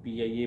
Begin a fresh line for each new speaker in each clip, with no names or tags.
PIA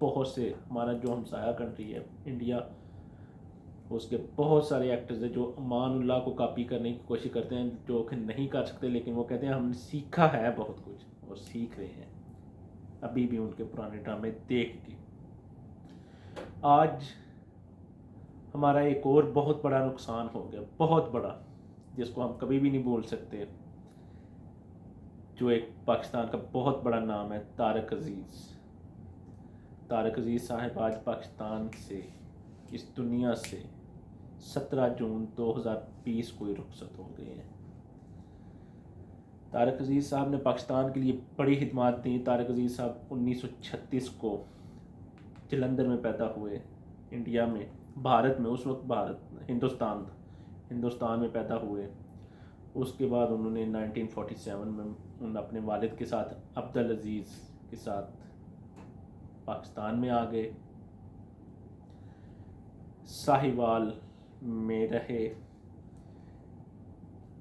بہت سے، ہمارا جو ہمسایہ کنٹری ہے انڈیا، اس کے بہت سارے ایکٹرز ہیں جو امان اللہ کو کاپی کرنے کی کوشش کرتے ہیں، جو کہ نہیں کر سکتے، لیکن وہ کہتے ہیں ہم نے سیکھا ہے بہت کچھ اور سیکھ رہے ہیں ابھی بھی ان کے پرانے ڈرامے دیکھ کے۔ آج ہمارا ایک اور بہت بڑا نقصان ہو گیا، بہت بڑا، جس کو ہم کبھی بھی نہیں بھول سکتے، جو ایک پاکستان کا بہت بڑا نام ہے، طارق عزیز۔ طارق عزیز صاحب آج پاکستان سے، اس دنیا سے 17 جون 2020 کو ہی رخصت ہو گئے ہیں۔ طارق عزیز صاحب نے پاکستان کے لیے بڑی خدمات دیں۔ طارق عزیز صاحب 1936 کو جلندھر میں پیدا ہوئے، انڈیا میں، بھارت میں، اس وقت ہندوستان میں پیدا ہوئے۔ اس کے بعد انہوں نے 1947 میں اپنے والد کے ساتھ، عبدالعزیز کے ساتھ، پاکستان میں آ گئے، ساہیوال میں رہے۔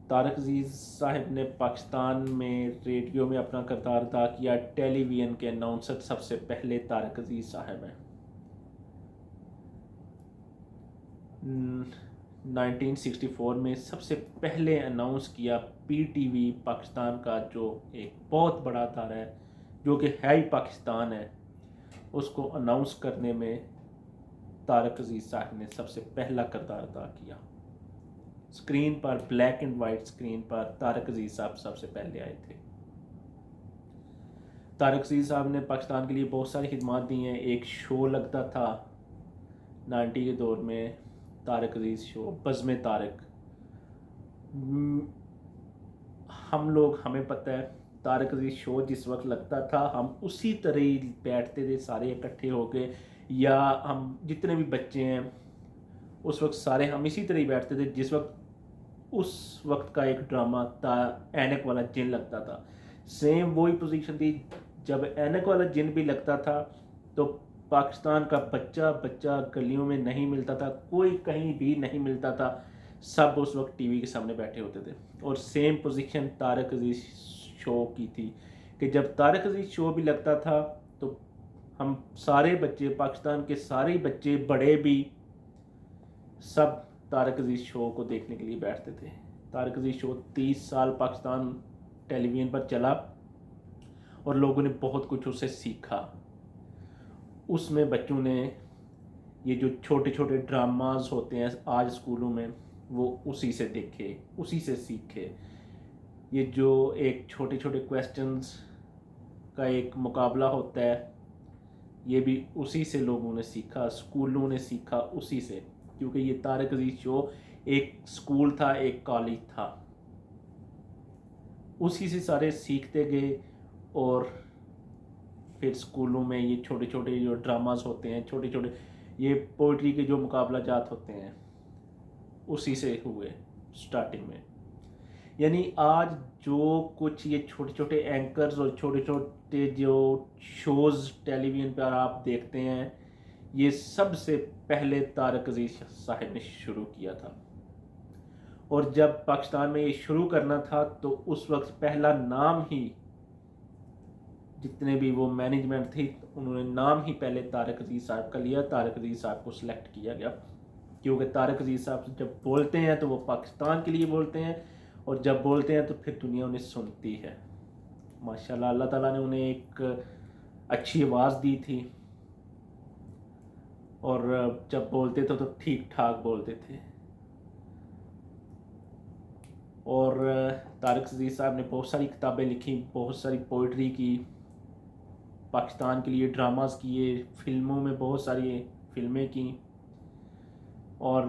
طارق عزیز صاحب نے پاکستان میں ریڈیو میں اپنا کردار ادا کیا۔ ٹیلی ویژن کے اناؤنسر سب سے پہلے طارق عزیز صاحب ہیں۔ 1964 میں سب سے پہلے اناؤنس کیا پی ٹی وی پاکستان کا، جو ایک بہت بڑا ادارہ ہے، جو کہ ہے ہی پاکستان ہے، اس کو اناؤنس کرنے میں طارق عزیز صاحب نے سب سے پہلا کردار ادا کیا۔ اسکرین پر، بلیک اینڈ وائٹ اسکرین پر طارق عزیز صاحب سب سے پہلے آئے تھے۔ طارق عزیز صاحب نے پاکستان کے لیے بہت ساری خدمات دی ہیں۔ ایک شو لگتا تھا 90 کے دور میں، طارق عزیز شو، بزم طارق۔ ہمیں پتہ ہے طارق عزیز شو جس وقت لگتا تھا، ہم اسی طرح ہی بیٹھتے تھے سارے اکٹھے ہو کے، یا ہم جتنے بھی بچے ہیں اس وقت سارے ہم اسی طرح ہی بیٹھتے تھے جس وقت اس وقت کا ایک ڈرامہ تھا اینک والا جن لگتا تھا۔ سیم وہی پوزیشن تھی، جب اینک والا جن بھی لگتا تھا تو پاکستان کا بچہ گلیوں میں نہیں ملتا تھا، کوئی کہیں بھی نہیں ملتا تھا، سب اس وقت ٹی وی کے سامنے بیٹھے ہوتے تھے۔ اور سیم پوزیشن طارق عزیز شو کی تھی کہ جب طارق عزیز شو بھی لگتا تھا تو ہم سارے بچے، پاکستان کے سارے بچے، بڑے بھی، سب طارق عزیز شو کو دیکھنے کے لیے بیٹھتے تھے۔ طارق عزیز شو 30 سال پاکستان ٹیلی ویژن پر چلا اور لوگوں نے بہت کچھ اس سے سیکھا۔ اس میں بچوں نے یہ جو چھوٹے چھوٹے ڈراماز ہوتے ہیں آج اسکولوں میں، وہ اسی سے دیکھے، اسی سے سیکھے۔ یہ جو ایک چھوٹے چھوٹے کویسچنز کا ایک مقابلہ ہوتا ہے، یہ بھی اسی سے لوگوں نے سیکھا، اسکولوں نے سیکھا اسی سے، کیونکہ یہ طارق عزیز شو ایک اسکول تھا، ایک کالج تھا، اسی سے سارے سیکھتے گئے۔ اور پھر اسکولوں میں یہ چھوٹے چھوٹے جو ڈراماز ہوتے ہیں، چھوٹے چھوٹے یہ پوئٹری کے جو مقابلہ جات ہوتے ہیں، اسی سے ہوئے سٹارٹنگ میں۔ یعنی آج جو کچھ یہ چھوٹے چھوٹے اینکرز اور چھوٹے چھوٹے جو شوز ٹیلی ویژن پر آپ دیکھتے ہیں، یہ سب سے پہلے طارق عزیز صاحب نے شروع کیا تھا۔ اور جب پاکستان میں یہ شروع کرنا تھا تو اس وقت پہلا نام ہی، جتنے بھی وہ مینجمنٹ تھی، انہوں نے نام ہی پہلے طارق عزیز صاحب کا لیا، طارق عزیز صاحب کو سلیکٹ کیا گیا، کیونکہ طارق عزیز صاحب جب بولتے ہیں تو وہ پاکستان کے لیے بولتے ہیں، اور جب بولتے ہیں تو پھر دنیا انہیں سنتی ہے۔ ماشاءاللہ اللہ تعالیٰ نے انہیں ایک اچھی آواز دی تھی، اور جب بولتے تھے تو ٹھیک ٹھاک بولتے تھے۔ اور طارق عزیز صاحب نے بہت ساری کتابیں لکھی، بہت ساری پوئٹری کی، پاکستان کے لیے ڈراماز کیے، فلموں میں بہت ساری فلمیں کی، اور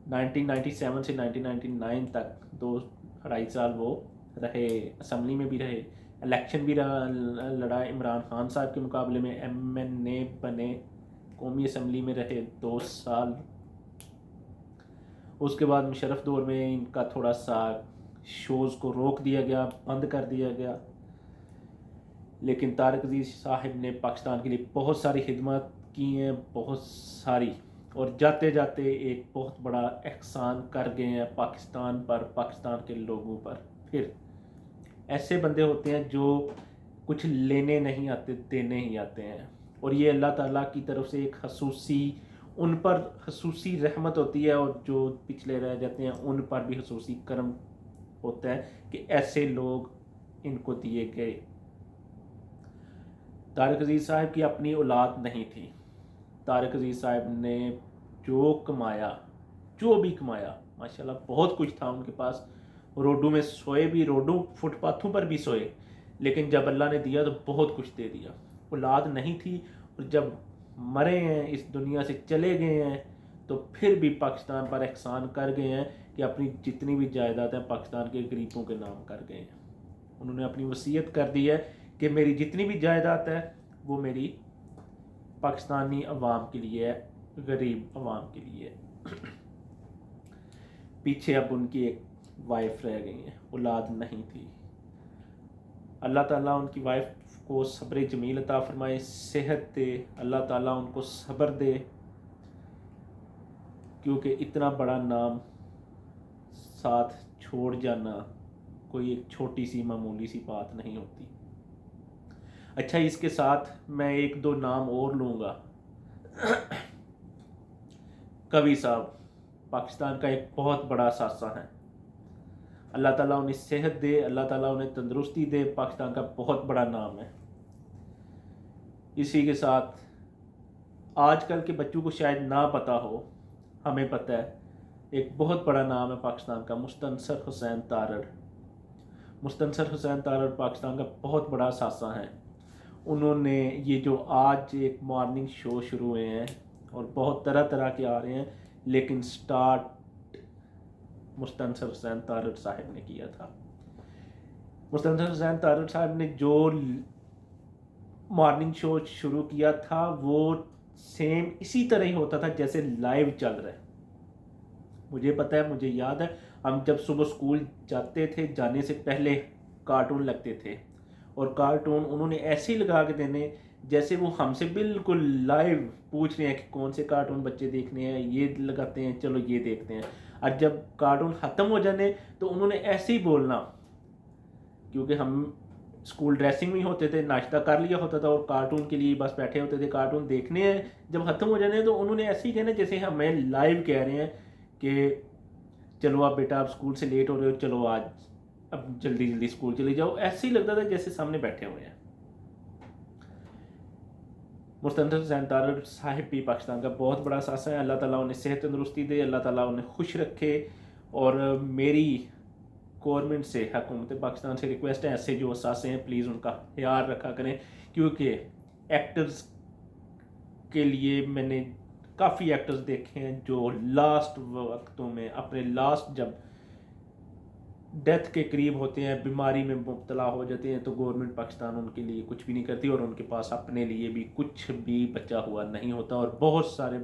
1997 سے 1999 تک 2-2.5 سال وہ رہے، اسمبلی میں بھی رہے، الیکشن بھی لڑا عمران خان صاحب کے مقابلے میں، MNA بنے، قومی اسمبلی میں رہے 2 سال۔ اس کے بعد مشرف دور میں ان کا تھوڑا سا شوز کو روک دیا گیا، بند کر دیا گیا، لیکن طارق عزیز صاحب نے پاکستان کے لیے بہت ساری خدمات کی ہیں، بہت ساری، اور جاتے جاتے ایک بہت بڑا احسان کر گئے ہیں پاکستان پر، پاکستان کے لوگوں پر۔ پھر ایسے بندے ہوتے ہیں جو کچھ لینے نہیں آتے، دینے ہی آتے ہیں۔ اور یہ اللہ تعالیٰ کی طرف سے ایک ان پر خصوصی رحمت ہوتی ہے، اور جو پچھلے رہ جاتے ہیں ان پر بھی خصوصی کرم ہوتا ہے کہ ایسے لوگ ان کو دیے گئے۔ طارق عزیز صاحب کی اپنی اولاد نہیں تھی۔ طارق عزیز صاحب نے جو بھی کمایا ماشاءاللہ بہت کچھ تھا ان کے پاس، روڈوں میں سوئے بھی، فٹ پاتھوں پر بھی سوئے، لیکن جب اللہ نے دیا تو بہت کچھ دے دیا۔ اولاد نہیں تھی، اور جب مرے ہیں، اس دنیا سے چلے گئے ہیں، تو پھر بھی پاکستان پر احسان کر گئے ہیں کہ اپنی جتنی بھی جائیداد ہیں پاکستان کے غریبوں کے نام کر گئے ہیں۔ انہوں نے اپنی وصیت کر دی ہے کہ میری جتنی بھی جائیداد ہے وہ میری پاکستانی عوام کے لیے ہے، غریب عوام کے لیے ہے۔ پیچھے اب ان کی ایک وائف رہ گئی ہیں، اولاد نہیں تھی۔ اللہ تعالیٰ ان کی وائف کو صبر جمیل عطا فرمائے، صحت دے، اللہ تعالیٰ ان کو صبر دے، کیونکہ اتنا بڑا نام ساتھ چھوڑ جانا کوئی ایک چھوٹی سی معمولی سی بات نہیں ہوتی۔ اچھا، اس کے ساتھ میں ایک دو نام اور لوں گا۔ کبھی صاحب پاکستان کا ایک بہت بڑا اثاثہ ہے، اللہ تعالیٰ انہیں صحت دے، اللہ تعالیٰ انہیں تندرستی دے، پاکستان کا بہت بڑا نام ہے۔ اسی کے ساتھ آج کل کے بچوں کو شاید نہ پتہ ہو، ہمیں پتہ ہے، ایک بہت بڑا نام ہے پاکستان کا، مستنصر حسین تارڑ۔ مستنصر حسین تارڑ پاکستان کا بہت بڑا اثاثہ ہے۔ انہوں نے یہ جو آج ایک مارننگ شو شروع ہوئے ہیں اور بہت طرح طرح کے آ رہے ہیں، لیکن سٹارٹ مستنصر حسین تارڑ صاحب نے کیا تھا۔ مستنصر حسین تارڑ صاحب نے جو مارننگ شو شروع کیا تھا وہ سیم اسی طرح ہی ہوتا تھا جیسے لائیو چل رہا ہے۔ مجھے پتہ ہے، مجھے یاد ہے، ہم جب صبح اسکول جاتے تھے، جانے سے پہلے کارٹون لگتے تھے، اور کارٹون انہوں نے ایسے ہی لگا کے دینے جیسے وہ ہم سے بالکل لائیو پوچھ رہے ہیں کہ کون سے کارٹون بچے دیکھنے ہیں، یہ لگاتے ہیں، چلو یہ دیکھتے ہیں۔ اور جب کارٹون ختم ہو جانے تو انہوں نے ایسے ہی بولنا، کیونکہ ہم اسکول ڈریسنگ میں ہوتے تھے، ناشتہ کر لیا ہوتا تھا اور کارٹون کے لیے بس بیٹھے ہوتے تھے، کارٹون دیکھنے ہیں، جب ختم ہو جانے تو انہوں نے ایسے ہی کہنا جیسے ہمیں لائیو کہہ رہے ہیں کہ چلو آپ بیٹا، آپ اسکول سے لیٹ ہو رہے ہو، چلو آج اب جلدی جلدی اسکول چلے جاؤ۔ ایسے ہی لگتا تھا جیسے سامنے بیٹھے ہوئے ہیں۔ مستنصر حسین تارڑ صاحب بھی پاکستان کا بہت بڑا اثاثہ ہے، اللہ تعالیٰ انہیں صحت تندرستی دے، اللہ تعالیٰ انہیں خوش رکھے، اور میری گورنمنٹ سے، حکومت پاکستان سے ریکویسٹ ہے، ایسے جو اثاثے ہیں پلیز ان کا خیال رکھا کریں، کیونکہ ایکٹرز کے لیے میں نے کافی ایکٹرز دیکھے ہیں جو لاسٹ وقتوں میں اپنے لاسٹ جب ڈیتھ کے قریب ہوتے ہیں، بیماری میں مبتلا ہو جاتے ہیں، تو گورنمنٹ پاکستان ان کے لیے کچھ بھی نہیں کرتی، اور ان کے پاس اپنے لیے بھی کچھ بھی بچا ہوا نہیں ہوتا، اور بہت سارے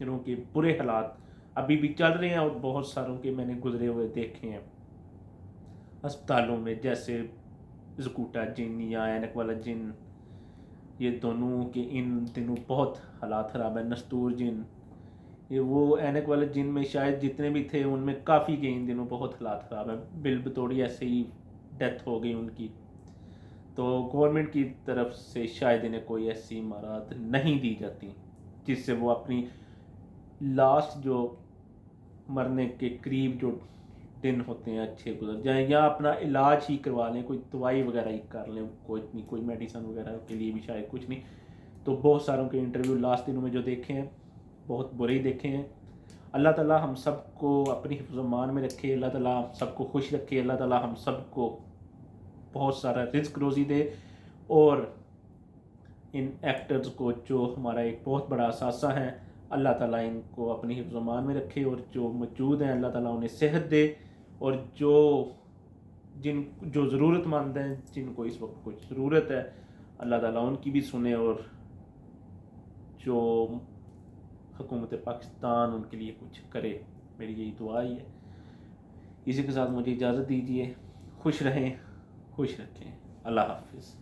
دنوں کے برے حالات ابھی بھی چل رہے ہیں، اور بہت ساروں کے میں نے گزرے ہوئے دیکھے ہیں ہسپتالوں میں، جیسے زکوٹا جن یا اینک والا جن، یہ دونوں کے ان دنوں بہت حالات خراب ہیں۔ نستور جن، یہ وہ اینک والے جن میں شاید جتنے بھی تھے ان میں کافی کے ان دنوں بہت حالات خراب ہیں، بل بتوڑی ایسے ہی ڈیتھ ہو گئی ان کی۔ تو گورنمنٹ کی طرف سے شاید انہیں کوئی ایسی امارات نہیں دی جاتی جس سے وہ اپنی لاسٹ جو مرنے کے قریب جو دن ہوتے ہیں اچھے گزر جائیں، یا اپنا علاج ہی کروا لیں، کوئی دوائی وغیرہ ہی کر لیں، کوئی میڈیسن وغیرہ کے لیے بھی شاید کچھ نہیں۔ تو بہت ساروں کے انٹرویو لاسٹ دنوں میں جو دیکھے ہیں بہت برے ہی دیکھے ہیں۔ اللہ تعالیٰ ہم سب کو اپنی حفظ و امان میں رکھے، اللہ تعالیٰ ہم سب کو خوش رکھے، اللہ تعالیٰ ہم سب کو بہت سارا رزق روزی دے، اور ان ایکٹرز کو جو ہمارا ایک بہت بڑا اثاثہ ہے، اللہ تعالیٰ ان کو اپنی حفظ و امان میں رکھے، اور جو موجود ہیں اللہ تعالیٰ انہیں صحت دے، اور جو ضرورت مند ہیں، جن کو اس وقت کچھ ضرورت ہے، اللہ تعالیٰ ان کی بھی سنے، اور جو حکومت پاکستان ان کے لیے کچھ کرے، میری یہی دعا ہی ہے۔ اسی کے ساتھ مجھے اجازت دیجیے، خوش رہیں، خوش رکھیں، اللہ حافظ۔